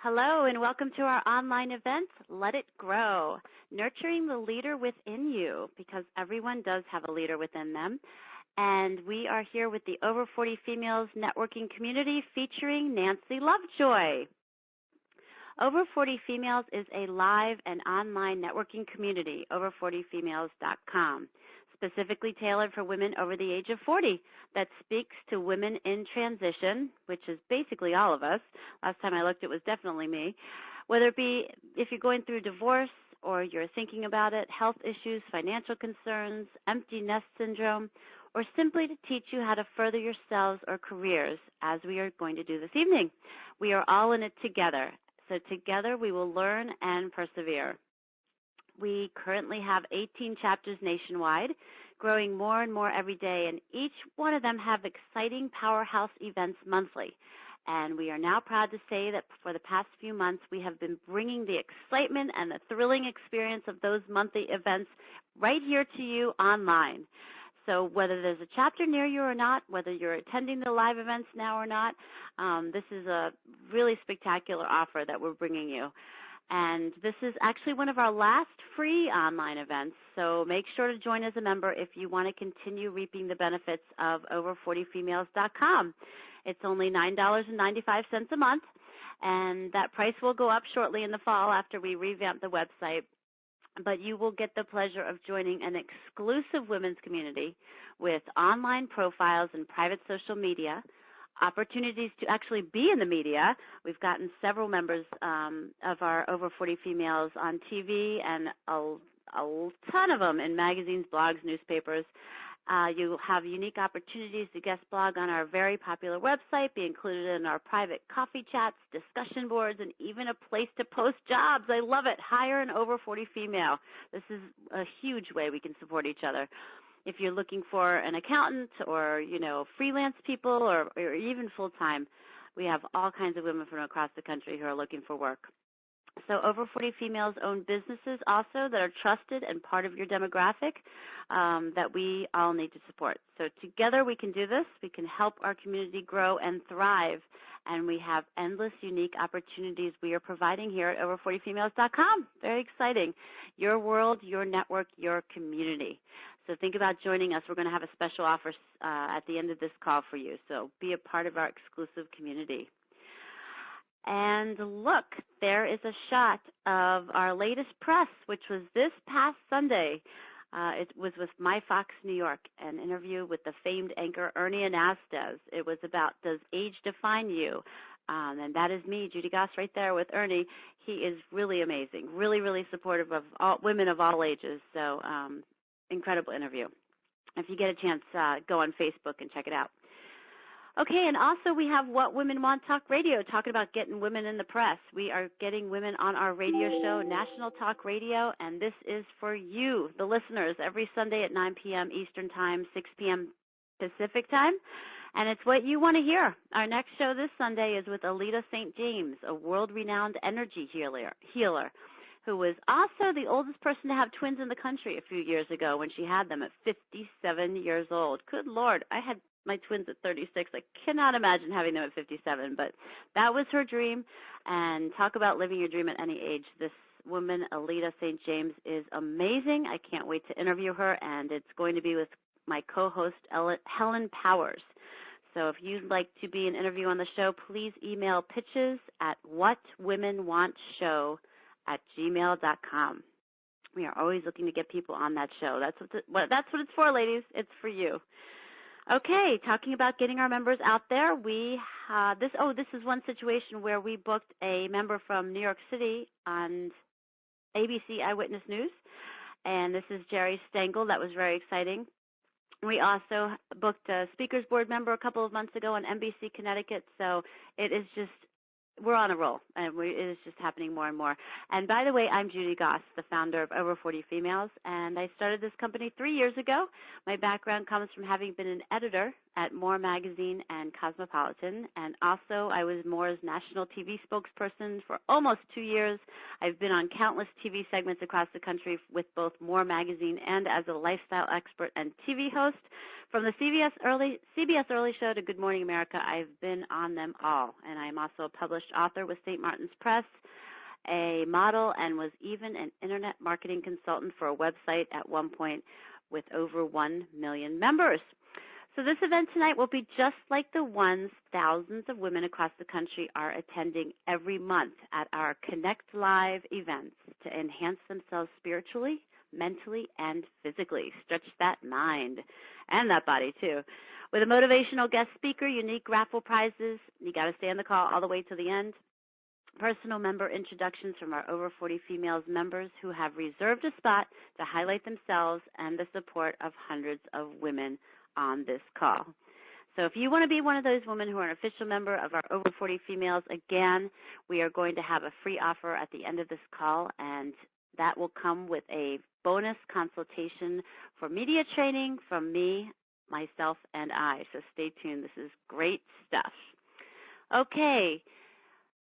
Hello and welcome to our online event, Let It Grow, Nurturing the Leader Within You, because everyone does have a leader within them. And we are here with the Over 40 Females Networking Community featuring Nancy Lovejoy. Over 40 Females is a live and online networking community, over40females.com, specifically tailored for women over the age of 40 that speaks to women in transition, which is basically all of us. Last time I looked, it was definitely me. Whether it be if you're going through divorce or you're thinking about it, health issues, financial concerns, empty nest syndrome, or simply to teach you how to further yourselves or careers, as we are going to do this evening. We are all in it together. So together we will learn and persevere. We currently have 18 chapters nationwide, growing more and more every day, and each one of them have exciting powerhouse events monthly. And we are now proud to say that for the past few months, we have been bringing the excitement and the thrilling experience of those monthly events right here to you online. So whether there's a chapter near you or not, whether you're attending the live events now or not, this is a really spectacular offer that we're bringing you. And this is actually one of our last free online events, so make sure to join as a member if you want to continue reaping the benefits of over40females.com. It's only $9.95 a month, and that price will go up shortly in the fall after we revamp the website. But you will get the pleasure of joining an exclusive women's community with online profiles and private social media, opportunities to actually be in the media. We've gotten several members of our Over 40 Females on TV and a ton of them in magazines, blogs, newspapers. You'll have unique opportunities to guest blog on our very popular website, be included in our private coffee chats, discussion boards, and even a place to post jobs. I love it. Hire an Over 40 female. This is a huge way we can support each other. If you're looking for an accountant or, freelance people or even full-time, we have all kinds of women from across the country who are looking for work. So Over 40 Females own businesses also that are trusted and part of your demographic that we all need to support. So together we can do this. We can help our community grow and thrive, and we have endless unique opportunities we are providing here at over40females.com. Very exciting. Your world, your network, your community. So think about joining us. We're going to have a special offer at the end of this call for you. So be a part of our exclusive community. And look, there is a shot of our latest press, which was this past Sunday. It was with My Fox New York, an interview with the famed anchor Ernie Anastas. It was about, does age define you? And that is me, Judy Goss, right there with Ernie. He is really amazing, really, really supportive of all women of all ages. So incredible interview. If you get a chance, go on Facebook and check it out. Okay, and also we have What Women Want Talk Radio, talking about getting women in the press. We are getting women on our radio show, National Talk Radio, and this is for you, the listeners, every Sunday at 9 p.m. Eastern Time, 6 p.m. Pacific Time, and it's what you want to hear. Our next show this Sunday is with Alita St. James, a world-renowned energy healer, who was also the oldest person to have twins in the country a few years ago when she had them at 57 years old. Good Lord, I had my twins at 36. I cannot imagine having them at 57, but that was her dream. And talk about living your dream at any age. This woman, Alita St. James, is amazing. I can't wait to interview her, and it's going to be with my co-host, Helen Powers. So if you'd like to be an interview on the show, please email pitches at whatwomenwantshow@gmail.com. We are always looking to get people on that show. That's what it's for, ladies. It's for you. Okay, talking about getting our members out there, this is one situation where we booked a member from New York City on ABC Eyewitness News, and this is Jerry Stengel. That was very exciting. We also booked a speakers board member a couple of months ago on NBC Connecticut, so it is just, we're on a roll, and it is just happening more and more. And by the way, I'm Judy Goss, the founder of Over 40 Females, and I started this company 3 years ago. My background comes from having been an editor at More Magazine and Cosmopolitan, and also I was More's national TV spokesperson for almost 2 years. I've been on countless TV segments across the country with both More Magazine and as a lifestyle expert and TV host. From the CBS Early Show to Good Morning America, I've been on them all, and I'm also a published author with St. Martin's Press, a model, and was even an internet marketing consultant for a website at one point with over 1 million members. So this event tonight will be just like the ones thousands of women across the country are attending every month at our Connect Live events to enhance themselves spiritually, mentally, and physically. Stretch that mind and that body, too. With a motivational guest speaker, unique raffle prizes, you got to stay on the call all the way to the end, personal member introductions from our over 40 females members who have reserved a spot to highlight themselves, and the support of hundreds of women on this call. So if you want to be one of those women who are an official member of our over 40 females, again, we are going to have a free offer at the end of this call, and that will come with a bonus consultation for media training from me, myself, and I. So stay tuned. This is great stuff. Okay.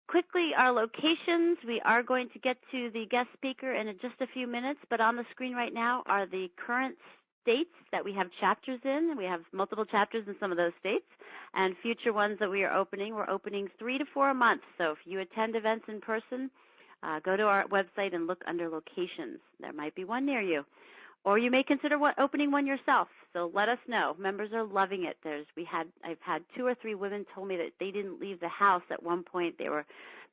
Quickly, our locations. We are going to get to the guest speaker in just a few minutes, but on the screen right now are the current states that we have chapters in. We have multiple chapters in some of those states, and future ones that we are opening. We're opening 3 to 4 a month, so if you attend events in person, go to our website and look under locations. There might be one near you. Or you may consider opening one yourself. So let us know. Members are loving it. I've had 2 or 3 women told me that they didn't leave the house at one point. They were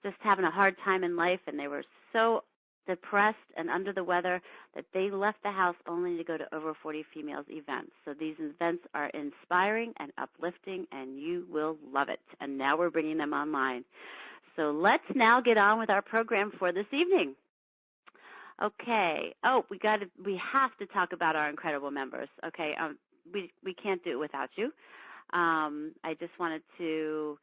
just having a hard time in life, and they were so depressed and under the weather that they left the house only to go to Over 40 Females events. So these events are inspiring and uplifting, and you will love it. And now we're bringing them online. So let's now get on with our program for this evening. Okay. Oh, we have to talk about our incredible members. Okay. We can't do it without you. I just wanted to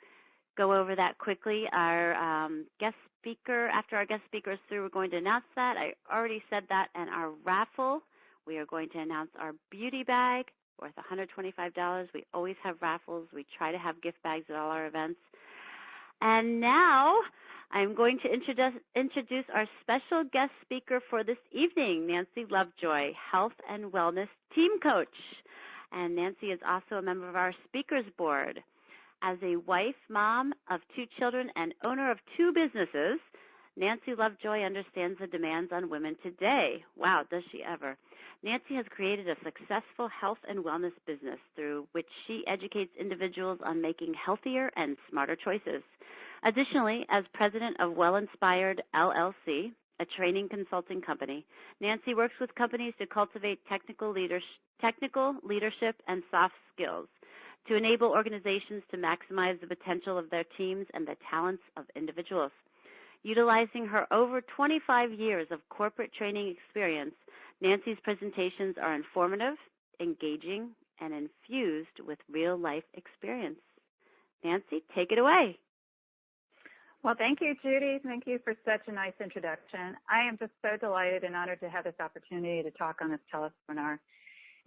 go over that quickly. Our guest speaker, after our guest speaker is through, we're going to announce that. I already said that. And our raffle, we are going to announce our beauty bag worth $125. We always have raffles. We try to have gift bags at all our events. And now I'm going to introduce our special guest speaker for this evening, Nancy Lovejoy, Health and Wellness Team Coach. And Nancy is also a member of our Speakers Board. As a wife, mom of 2 children, and owner of 2 businesses, Nancy Lovejoy understands the demands on women today. Wow, does she ever. Nancy has created a successful health and wellness business through which she educates individuals on making healthier and smarter choices. Additionally, as president of Well Inspired LLC, a training consulting company, Nancy works with companies to cultivate technical leadership and soft skills to enable organizations to maximize the potential of their teams and the talents of individuals. Utilizing her over 25 years of corporate training experience, Nancy's presentations are informative, engaging, and infused with real-life experience. Nancy, take it away. Well, thank you, Judy. Thank you for such a nice introduction. I am just so delighted and honored to have this opportunity to talk on this telewebinar.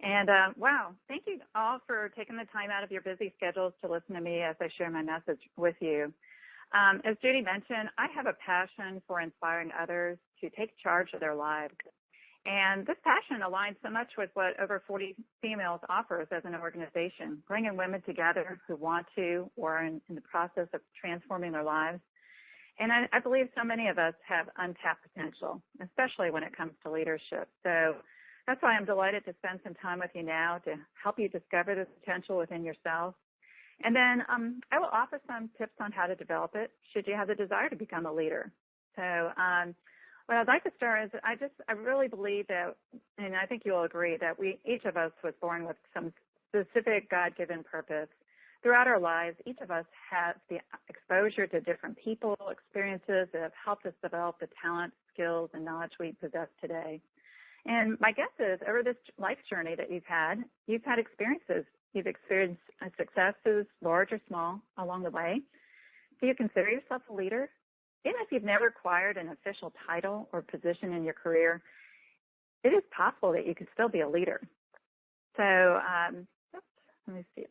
And wow, thank you all for taking the time out of your busy schedules to listen to me as I share my message with you. As Judy mentioned, I have a passion for inspiring others to take charge of their lives. And this passion aligns so much with what Over 40 Females offers as an organization, bringing women together who want to or are in the process of transforming their lives. And I believe so many of us have untapped potential, especially when it comes to leadership. So that's why I'm delighted to spend some time with you now to help you discover this potential within yourself. And then I will offer some tips on how to develop it should you have the desire to become a leader. So what I'd like to start is I really believe that, and I think you'll agree, that each of us was born with some specific God-given purpose. Throughout our lives, each of us has the exposure to different people, experiences that have helped us develop the talent, skills, and knowledge we possess today. And my guess is over this life journey that you've had experiences. You've experienced successes, large or small, along the way. Do you consider yourself a leader? Even if you've never acquired an official title or position in your career, it is possible that you could still be a leader. So let me see.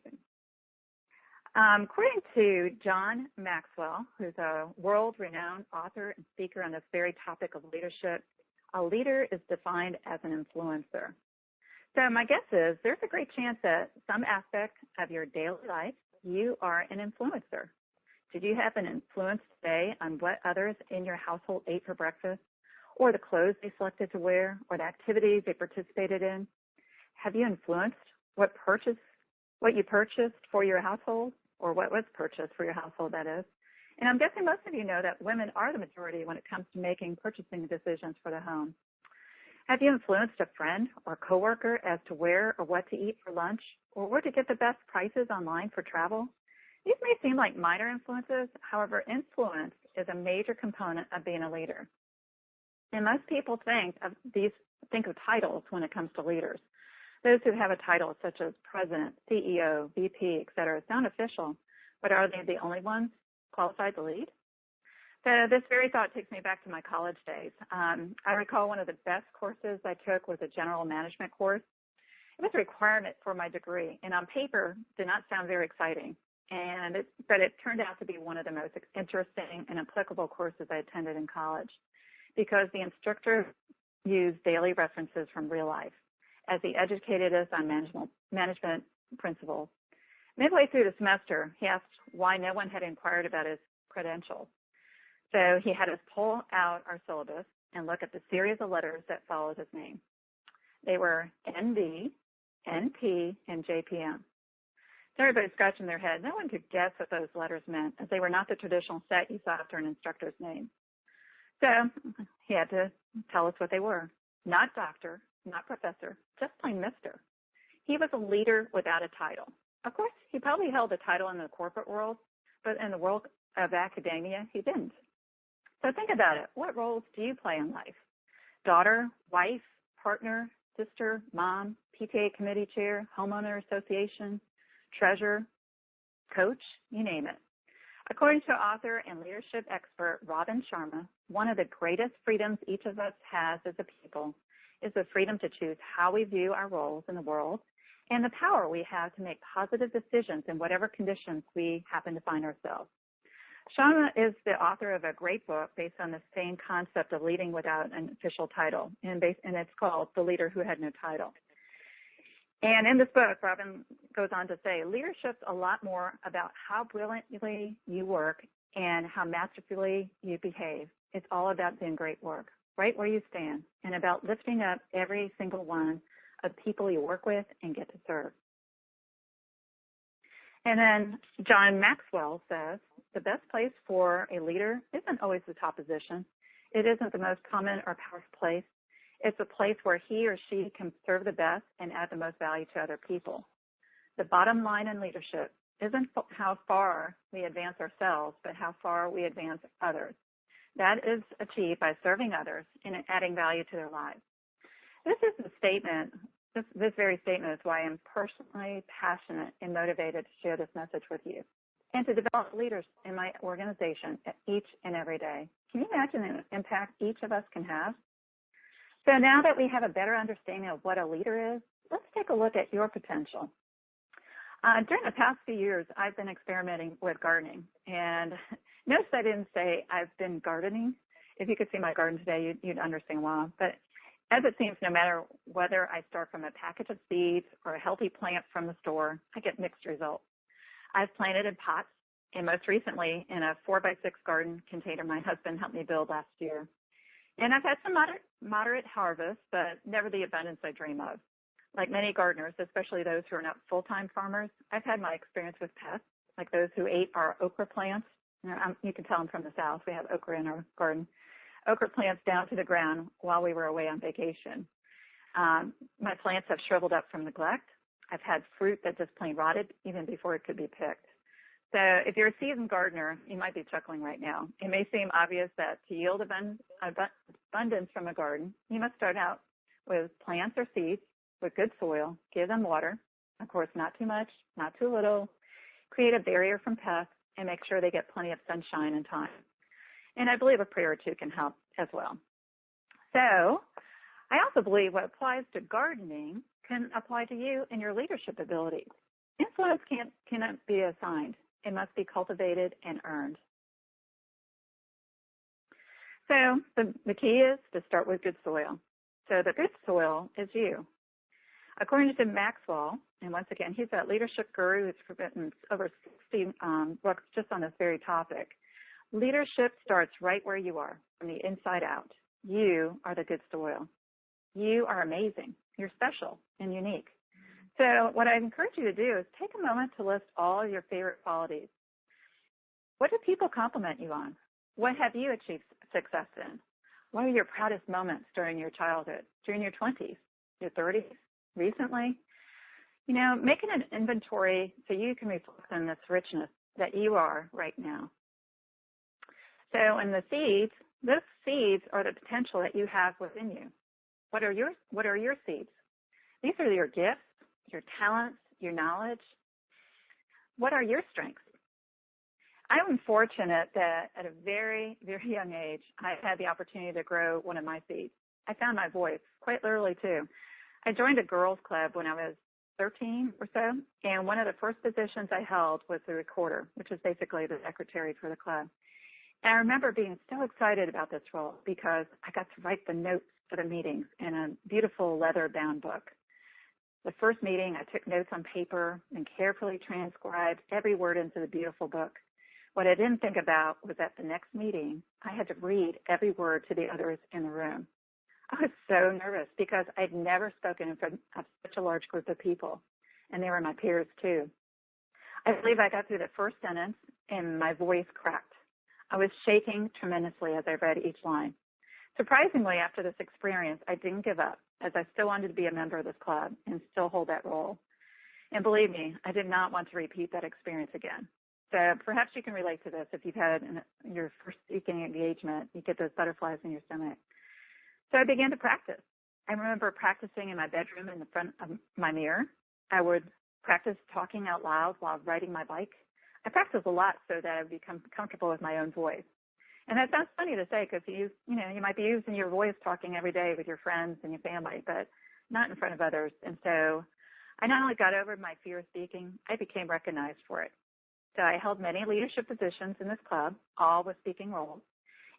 According to John Maxwell, who's a world-renowned author and speaker on this very topic of leadership, a leader is defined as an influencer. So my guess is there's a great chance that some aspect of your daily life, you are an influencer. Did you have an influence today on what others in your household ate for breakfast, or the clothes they selected to wear, or the activities they participated in? Have you influenced what you purchased for your household, or what was purchased for your household, that is? And I'm guessing most of you know that women are the majority when it comes to making purchasing decisions for the home. Have you influenced a friend or coworker as to where or what to eat for lunch, or where to get the best prices online for travel? These may seem like minor influences. However, influence is a major component of being a leader. And most people think of titles when it comes to leaders. Those who have a title such as president, CEO, VP, etc., sound official, but are they the only ones qualified to lead? So this very thought takes me back to my college days. I recall one of the best courses I took was a general management course. It was a requirement for my degree, and on paper did not sound very exciting. But it turned out to be one of the most interesting and applicable courses I attended in college, because the instructor used daily references from real life as he educated us on management principles. Midway through the semester, he asked why no one had inquired about his credentials. So he had us pull out our syllabus and look at the series of letters that followed his name. They were ND, NP, and JPM. So everybody's scratching their head. No one could guess what those letters meant, as they were not the traditional set you saw after an instructor's name. So he had to tell us what they were. Not doctor, not professor, just plain mister. He was a leader without a title. Of course, he probably held a title in the corporate world, but in the world of academia, he didn't. So think about it. What roles do you play in life? Daughter, wife, partner, sister, mom, PTA committee chair, homeowner association, treasurer, coach, you name it. According to author and leadership expert Robin Sharma, one of the greatest freedoms each of us has as a people is the freedom to choose how we view our roles in the world and the power we have to make positive decisions in whatever conditions we happen to find ourselves. Sharma is the author of a great book based on the same concept of leading without an official title, and it's called The Leader Who Had No Title. And in this book, Robin goes on to say, leadership's a lot more about how brilliantly you work and how masterfully you behave. It's all about doing great work, right where you stand, and about lifting up every single one of the people you work with and get to serve. And then John Maxwell says, the best place for a leader isn't always the top position. It isn't the most common or powerful place. It's a place where he or she can serve the best and add the most value to other people. The bottom line in leadership isn't how far we advance ourselves, but how far we advance others. That is achieved by serving others and adding value to their lives. This is the statement. This very statement is why I'm personally passionate and motivated to share this message with you and to develop leaders in my organization each and every day. Can you imagine the impact each of us can have? So now that we have a better understanding of what a leader is, let's take a look at your potential. During the past few years, I've been experimenting with gardening. And notice I didn't say I've been gardening. If you could see my garden today, you'd understand why. But as it seems, no matter whether I start from a package of seeds or a healthy plant from the store, I get mixed results. I've planted in pots, and most recently in a 4x6 garden container my husband helped me build last year. And I've had some moderate harvest, but never the abundance I dream of. Like many gardeners, especially those who are not full-time farmers, I've had my experience with pests, like those who ate our okra plants. You can tell I'm from the South. We have okra in our garden. Okra plants down to the ground while we were away on vacation. My plants have shriveled up from neglect. I've had fruit that just plain rotted even before it could be picked. So if you're a seasoned gardener, you might be chuckling right now. It may seem obvious that to yield abundance from a garden, you must start out with plants or seeds with good soil, give them water, of course not too much, not too little, create a barrier from pests, and make sure they get plenty of sunshine and time. And I believe a prayer or two can help as well. So I also believe what applies to gardening can apply to you and your leadership abilities. Influence cannot be assigned. It must be cultivated and earned. So the key is to start with good soil. So the good soil is you. According to Maxwell, and once again, he's that leadership guru who's written over 60 books just on this very topic. Leadership starts right where you are, from the inside out. You are the good soil. You are amazing. You're special and unique. So what I encourage you to do is take a moment to list all your favorite qualities. What do people compliment you on? What have you achieved success in? What are your proudest moments during your childhood, during your 20s, your 30s, recently? You know, making an inventory so you can reflect on this richness that you are right now. So in the seeds, those seeds are the potential that you have within you. What are your seeds? These are your gifts, your talents, your knowledge. What are your strengths? I'm fortunate that at a very, very young age, I had the opportunity to grow one of my seeds. I found my voice, quite literally too. I joined a girls' club when I was 13 or so, and one of the first positions I held was the recorder, which is basically the secretary for the club. And I remember being so excited about this role because I got to write the notes for the meetings in a beautiful leather-bound book. The first meeting, I took notes on paper and carefully transcribed every word into the beautiful book. What I didn't think about was at the next meeting, I had to read every word to the others in the room. I was so nervous because I'd never spoken in front of such a large group of people, and they were my peers too. I believe I got through the first sentence and my voice cracked. I was shaking tremendously as I read each line. Surprisingly, after this experience, I didn't give up, as I still wanted to be a member of this club and still hold that role. And believe me, I did not want to repeat that experience again. So perhaps you can relate to this. If you've had your first speaking engagement, you get those butterflies in your stomach. So I began to practice. I remember practicing in my bedroom in the front of my mirror. I would practice talking out loud while riding my bike. I practiced a lot so that I would become comfortable with my own voice. And that sounds funny to say because you might be using your voice talking every day with your friends and your family, but not in front of others. And so I not only got over my fear of speaking, I became recognized for it. So I held many leadership positions in this club, all with speaking roles.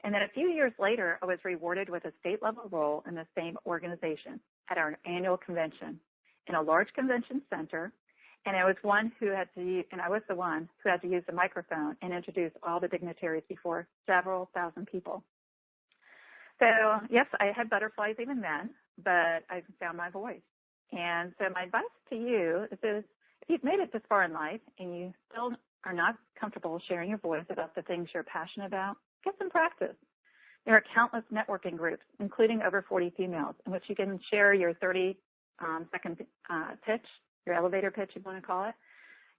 And then a few years later, I was rewarded with a state-level role in the same organization at our annual convention in a large convention center. And I was the one who had to use the microphone and introduce all the dignitaries before several thousand people. So yes, I had butterflies even then, but I found my voice. And so my advice to you is if you've made it this far in life and you still are not comfortable sharing your voice about the things you're passionate about, get some practice. There are countless networking groups, including Over 40 Females, in which you can share your 30-second pitch, your elevator pitch, if you want to call it.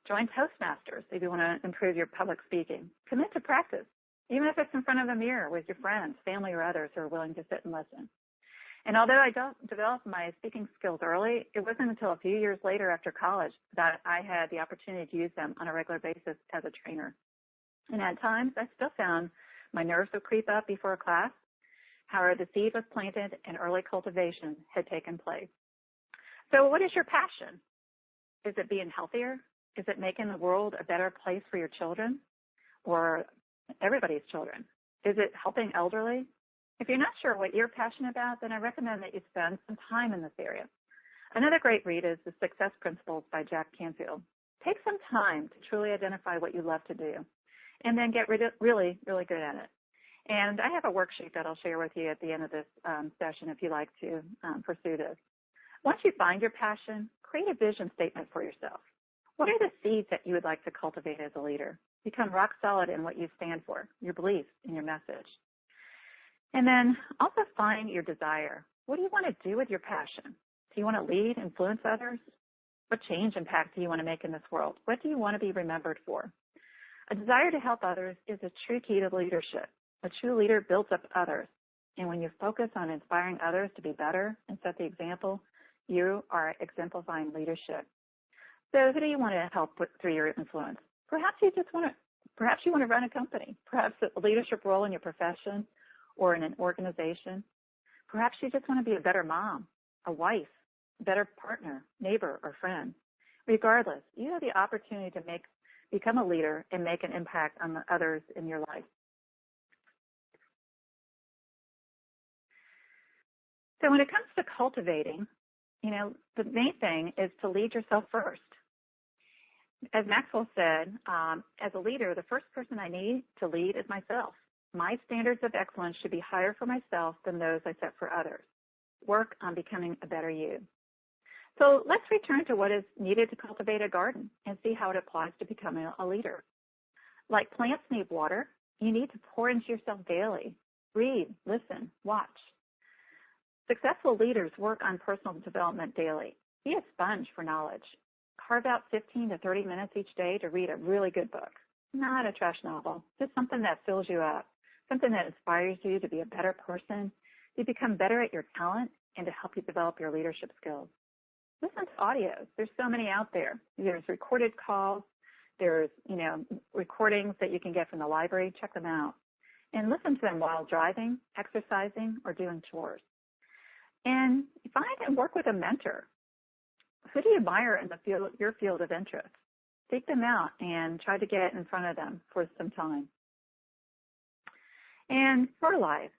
Join Toastmasters if you want to improve your public speaking. Commit to practice, even if it's in front of a mirror with your friends, family, or others who are willing to sit and listen. And although I developed my speaking skills early, it wasn't until a few years later after college that I had the opportunity to use them on a regular basis as a trainer. And at times, I still found my nerves would creep up before a class. However, the seed was planted and early cultivation had taken place. So what is your passion? Is it being healthier? Is it making the world a better place for your children or everybody's children? Is it helping elderly? If you're not sure what you're passionate about, then I recommend that you spend some time in this area. Another great read is The Success Principles by Jack Canfield. Take some time to truly identify what you love to do and then get really, really good at it. And I have a worksheet that I'll share with you at the end of this session if you like to pursue this. Once you find your passion, create a vision statement for yourself. What are the seeds that you would like to cultivate as a leader? Become rock solid in what you stand for, your beliefs, and your message. And then also find your desire. What do you want to do with your passion? Do you want to lead, influence others? What change impact do you want to make in this world? What do you want to be remembered for? A desire to help others is a true key to leadership. A true leader builds up others. And when you focus on inspiring others to be better and set the example, you are exemplifying leadership. So who do you want to help through your influence? Perhaps you want to run a company, perhaps a leadership role in your profession or in an organization. Perhaps you just want to be a better mom, a wife, a better partner, neighbor, or friend. Regardless, you have the opportunity to become a leader, and make an impact on the others in your life. So when it comes to cultivating, the main thing is to lead yourself first. As Maxwell said, as a leader, the first person I need to lead is myself. My standards of excellence should be higher for myself than those I set for others. Work on becoming a better you. So let's return to what is needed to cultivate a garden and see how it applies to becoming a leader. Like plants need water, you need to pour into yourself daily. Read, listen, watch. Successful leaders work on personal development daily. Be a sponge for knowledge. Carve out 15 to 30 minutes each day to read a really good book. Not a trash novel, just something that fills you up, something that inspires you to be a better person, to become better at your talent, and to help you develop your leadership skills. Listen to audios. There's so many out there. There's recorded calls. There's, recordings that you can get from the library. Check them out. And listen to them while driving, exercising, or doing chores. And find and work with a mentor. Who do you admire in your field of interest? Seek them out and try to get in front of them for some time. And fertilize.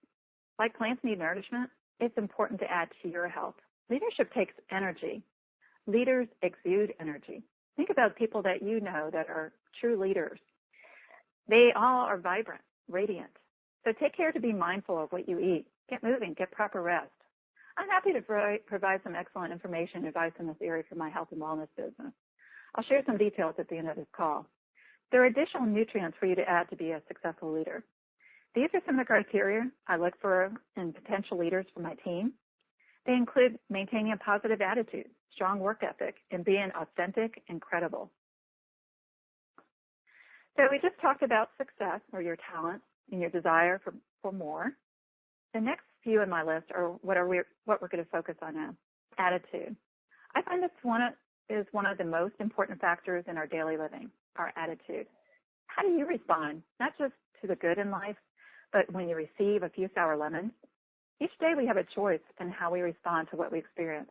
Like plants need nourishment, it's important to add to your health. Leadership takes energy. Leaders exude energy. Think about people that you know that are true leaders. They all are vibrant, radiant. So take care to be mindful of what you eat. Get moving, get proper rest. I'm happy to provide some excellent information and advice in this area for my health and wellness business. I'll share some details at the end of this call. There are additional nutrients for you to add to be a successful leader. These are some of the criteria I look for in potential leaders for my team. They include maintaining a positive attitude, strong work ethic, and being authentic and credible. So we just talked about success, or your talent, and your desire for more. The next few on my list are what we're going to focus on now. Attitude. I find this is one of the most important factors in our daily living, our attitude. How do you respond, not just to the good in life, but when you receive a few sour lemons? Each day we have a choice in how we respond to what we experience.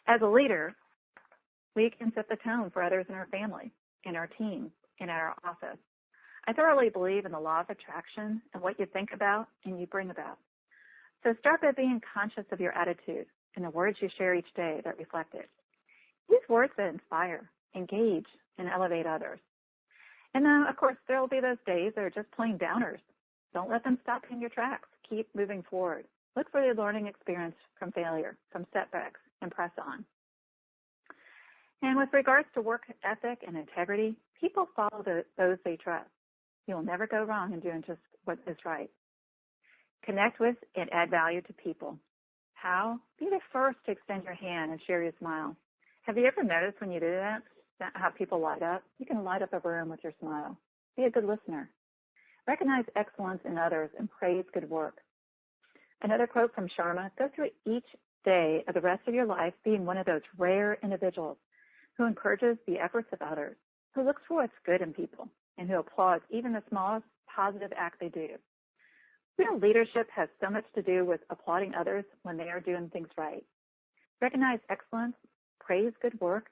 As a leader, we can set the tone for others in our family, in our team, in our office. I thoroughly believe in the law of attraction and what you think about and you bring about. So start by being conscious of your attitude and the words you share each day that reflect it. Use words that inspire, engage, and elevate others. And then, of course, there will be those days that are just plain downers. Don't let them stop you in your tracks. Keep moving forward. Look for the learning experience from failure, from setbacks, and press on. And with regards to work ethic and integrity, people follow those they trust. You'll never go wrong in doing just what is right. Connect with and add value to people. How? Be the first to extend your hand and share your smile. Have you ever noticed when you do that how people light up? You can light up a room with your smile. Be a good listener. Recognize excellence in others and praise good work. Another quote from Sharma: go through each day of the rest of your life being one of those rare individuals who encourages the efforts of others, who looks for what's good in people, and who applauds even the smallest positive act they do. Real leadership has so much to do with applauding others when they are doing things right. Recognize excellence, praise good work,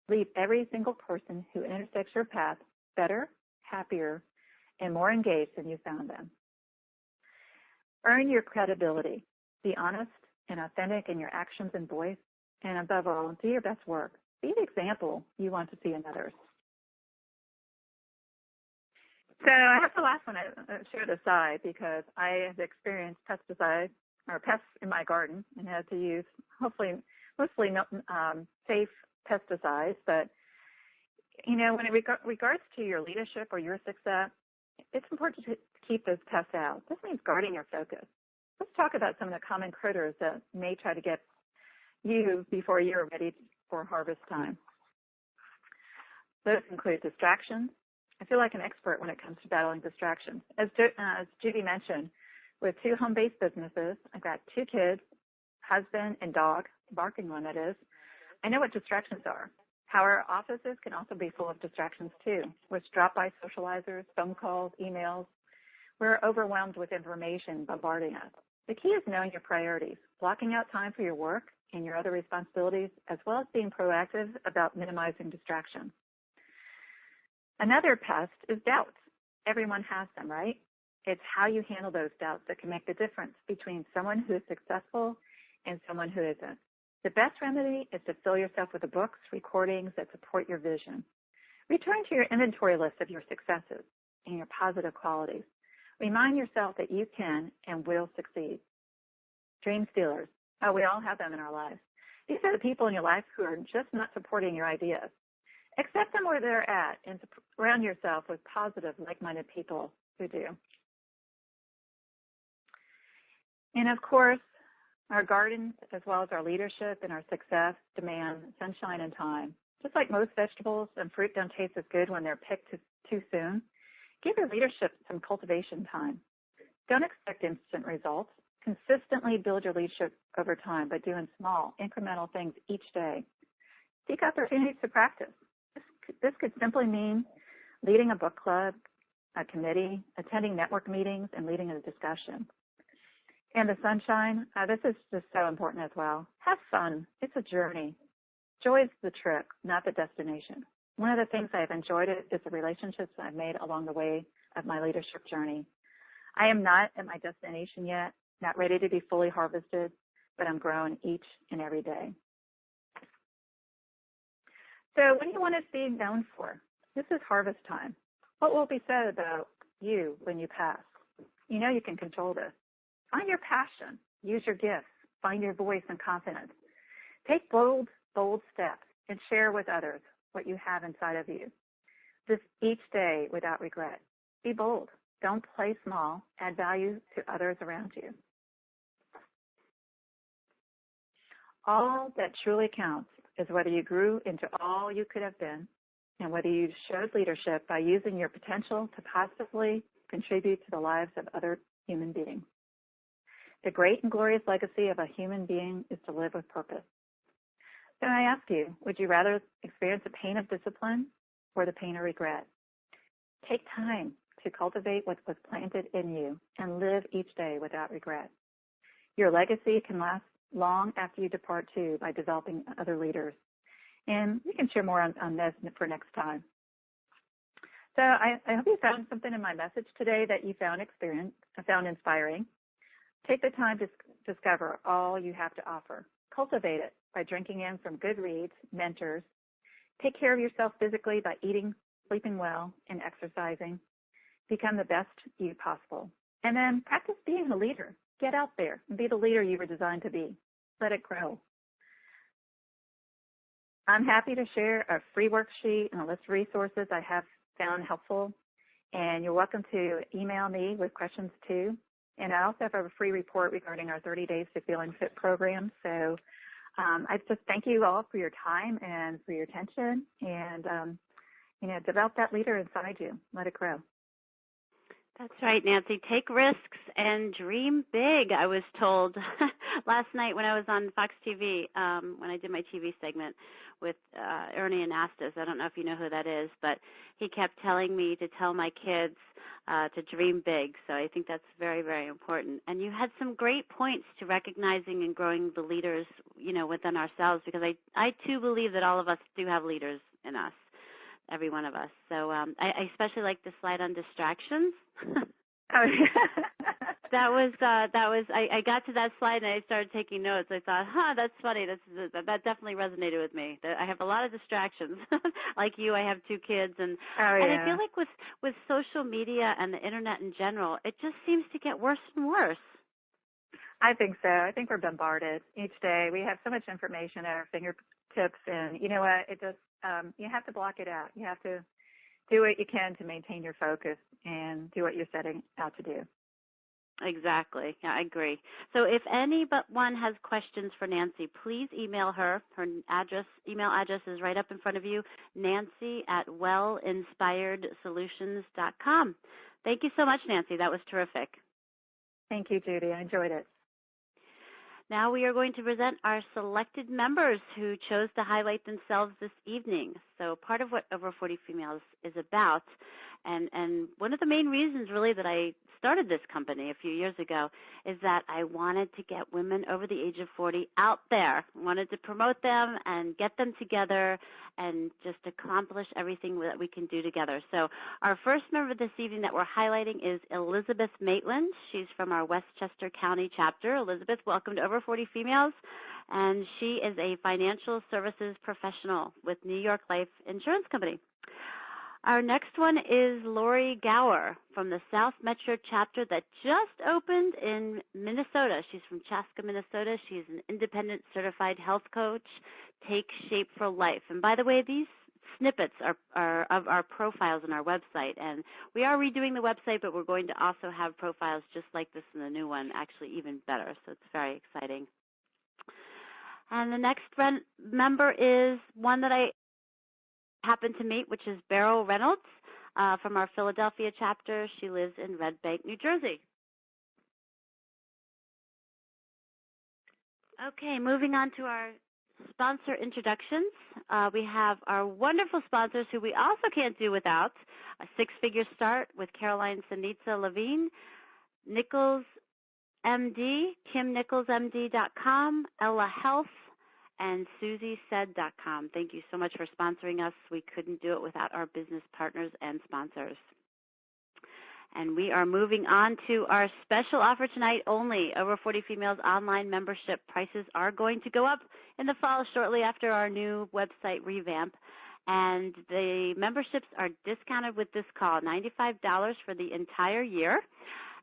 leave every single person who intersects your path better, happier, and more engaged than you found them. Earn your credibility. Be honest and authentic in your actions and voice, and above all, do your best work. Be the example you want to see in others. So I have the last one I shared aside because I have experienced pesticides or pests in my garden and had to use mostly safe pesticides. But, when it regards to your leadership or your success, it's important to keep those pests out. This means guarding your focus. Let's talk about some of the common critters that may try to get you before you're ready for harvest time. Those include distractions. I feel like an expert when it comes to battling distractions. As Judy mentioned, with 2 home-based businesses, I've got 2 kids, husband and dog, barking one that is. I know what distractions are. How our offices can also be full of distractions too, with drop-by socializers, phone calls, emails. We're overwhelmed with information bombarding us. The key is knowing your priorities, blocking out time for your work and your other responsibilities, as well as being proactive about minimizing distractions. Another pest is doubts. Everyone has them, right? It's how you handle those doubts that can make the difference between someone who is successful and someone who isn't. The best remedy is to fill yourself with the books, recordings that support your vision. Return to your inventory list of your successes and your positive qualities. Remind yourself that you can and will succeed. Dream stealers. Oh, we all have them in our lives. These are the people in your life who are just not supporting your ideas. Accept them where they're at and surround yourself with positive, like-minded people who do. And of course, our gardens, as well as our leadership and our success, demand sunshine and time. Just like most vegetables and fruit don't taste as good when they're picked too soon, give your leadership some cultivation time. Don't expect instant results. Consistently build your leadership over time by doing small, incremental things each day. Seek opportunities to practice. This could simply mean leading a book club, a committee, attending network meetings, and leading a discussion. And the sunshine, this is just so important as well. Have fun. It's a journey. Joy is the trip, not the destination. One of the things I've enjoyed is the relationships I've made along the way of my leadership journey. I am not at my destination yet, not ready to be fully harvested, but I'm growing each and every day. So what do you want to be known for? This is harvest time. What will be said about you when you pass? You know you can control this. Find your passion. Use your gifts. Find your voice and confidence. Take bold steps and share with others what you have inside of you. This each day without regret. Be bold. Don't play small. Add value to others around you. All that truly counts is whether you grew into all you could have been and whether you showed leadership by using your potential to positively contribute to the lives of other human beings. The great and glorious legacy of a human being is to live with purpose. So I ask you, would you rather experience the pain of discipline or the pain of regret? Take time to cultivate what was planted in you and live each day without regret. Your legacy can last long after you depart too by developing other leaders. And we can share more on this for next time. So I hope you found something in my message today that you found inspiring. Take the time to discover all you have to offer. Cultivate it by drinking in from good reads, mentors. Take care of yourself physically by eating, sleeping well, and exercising. Become the best you possible. And then practice being a leader. Get out there and be the leader you were designed to be. Let it grow. I'm happy to share a free worksheet and a list of resources I have found helpful. And you're welcome to email me with questions too. And I also have a free report regarding our 30 Days to Feeling Fit program. So I just thank you all for your time and for your attention. And, develop that leader inside you. Let it grow. That's right, Nancy. Take risks and dream big, I was told last night when I was on Fox TV, when I did my TV segment with Ernie Anastas. I don't know if you know who that is, but he kept telling me to tell my kids to dream big. So I think that's very, very important. And you had some great points to recognizing and growing the leaders, within ourselves, because I too believe that all of us do have leaders in us. Every one of us. So I especially like the slide on distractions. Oh, yeah. I got to that slide and I started taking notes. I thought, that's funny. That definitely resonated with me. I have a lot of distractions. Like you, I have 2 kids, and I feel like with social media and the internet in general, it just seems to get worse and worse. I think so. I think we're bombarded each day. We have so much information at our fingertips, and you know what? It just you have to block it out. You have to do what you can to maintain your focus and do what you're setting out to do. Exactly. Yeah, I agree. So if any but one has questions for Nancy, please email her. Her email address is right up in front of you, nancy@wellinspiredsolutions.com. Thank you so much, Nancy. That was terrific. Thank you, Judy. I enjoyed it. Now we are going to present our selected members who chose to highlight themselves this evening. So part of what Over 40 Females is about, and one of the main reasons really that I started this company a few years ago, is that I wanted to get women over the age of 40 out there. I wanted to promote them and get them together and just accomplish everything that we can do together. So our first member this evening that we're highlighting is Elizabeth Maitland. She's from our Westchester County chapter. Elizabeth, welcome to Over 40 Females. And she is a financial services professional with New York Life Insurance Company. Our next one is Lori Gower from the South Metro chapter that just opened in Minnesota. She's from Chaska, Minnesota. She's an independent certified health coach. Take Shape for Life. And by the way, these snippets are of our profiles on our website. And we are redoing the website, but we're going to also have profiles just like this in the new one, actually even better. So it's very exciting. And the next member is one that I happened to meet, which is Beryl Reynolds from our Philadelphia chapter. She lives in Red Bank, New Jersey. Okay, moving on to our sponsor introductions. We have our wonderful sponsors who we also can't do without. A six-figure start with Caroline Sanitza Levine, Nichols MD, KimNicholsMD.com, Ella Health, and SusieSaid.com. Thank you so much for sponsoring us. We couldn't do it without our business partners and sponsors. And we are moving on to our special offer tonight only. Over 40 Females online membership prices are going to go up in the fall shortly after our new website revamp. And the memberships are discounted with this call, $95 for the entire year.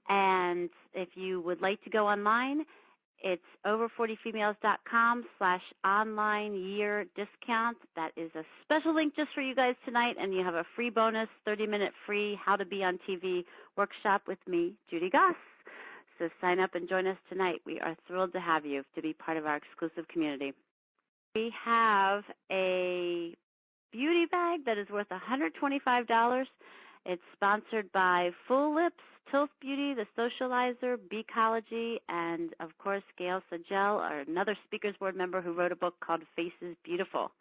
And if you would like to go online, it's over40females.com/online year discount. That is a special link just for you guys tonight, and you have a free bonus 30-minute free How to Be on TV workshop with me, Judy Goss. So sign up and join us tonight. We are thrilled to have you to be part of our exclusive community. We have a beauty bag that is worth $125. It's sponsored by Full Lips, Tilth Beauty, The Socializer, Beecology, and, of course, Gail Sagel, another Speakers Board member who wrote a book called Faces Beautiful.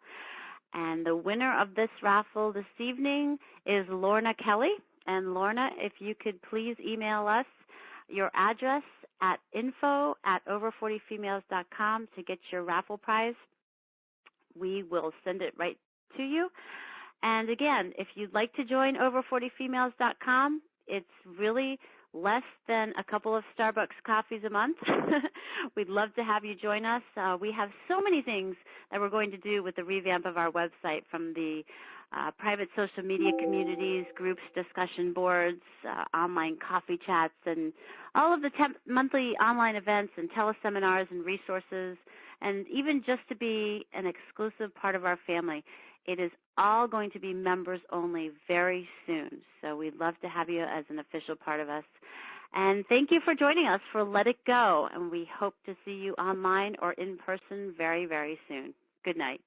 And the winner of this raffle this evening is Lorna Kelly. And, Lorna, if you could please email us your address at info@over40females.com to get your raffle prize. We will send it right to you. And again, if you'd like to join over40females.com, it's really less than a couple of Starbucks coffees a month. We'd love to have you join us. We have so many things that we're going to do with the revamp of our website, from the private social media communities, groups, discussion boards, online coffee chats, and all of the monthly online events and teleseminars and resources, and even just to be an exclusive part of our family. It is all going to be members only very soon. So we'd love to have you as an official part of us. And thank you for joining us for Let It Go. And we hope to see you online or in person very, very soon. Good night.